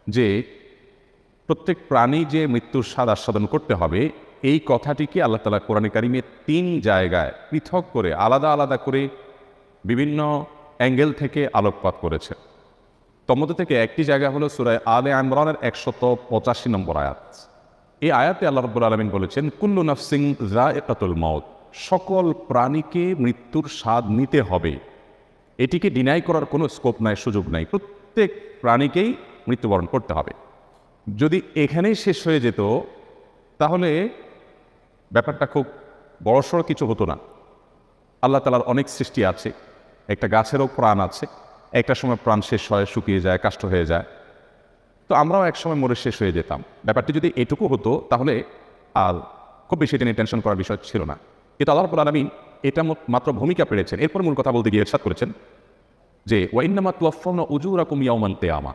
যে প্রত্যেক প্রাণী যে মৃত্যুর স্বাদ আস্বাদন করতে হবে, এই কথাটিকে আল্লাহ তাআলা কোরআনে কারিমে 3 জায়গায় পৃথক করে আলাদা আলাদা করে বিভিন্ন অ্যাঙ্গেল থেকে আলোকপাত করেছে। তন্মধ্যে থেকে একটি জায়গা হলো সূরা আলে ইমরানের 185 নম্বর আয়াত। এই আয়াতে আল্লাহ রাব্বুল আলামিন বলেছেন, কুল্লু নাফসিন যায়িকাতুল মাউত, সকল প্রাণীকে মৃত্যুর স্বাদ নিতে হবে। এটিকে ডিনাই করার কোনো স্কোপ নাই, সুযোগ নাই। প্রত্যেক প্রাণীকেই মৃত্যুবরণ করতে হবে। যদি এখানেই শেষ হয়ে যেত তাহলে ব্যাপারটা খুব বড়সড় কিছু হতো না। আল্লাহ তাআলার অনেক সৃষ্টি আছে, একটা গাছেরও প্রাণ আছে, একটা সময় প্রাণ শেষ হয়, শুকিয়ে যায়, কাষ্ঠ হয়ে যায়। তো আমরাও এক সময় মরে শেষ হয়ে যেতাম। ব্যাপারটি যদি এটুকু হতো তাহলে আর খুব বেশি এটা নিয়ে টেনশন করার বিষয় ছিল না। কিন্তু আল্লাহ রাব্বুল আলামিন এটা মাত্র ভূমিকা পেরেছেন। এরপর মূল কথা বলতে গিয়ে ইরশাদ করেছেন যে ওয়া ইন্নামা তুওয়াফাউনা উজুরাকুম ইয়াওমাল কিয়ামা,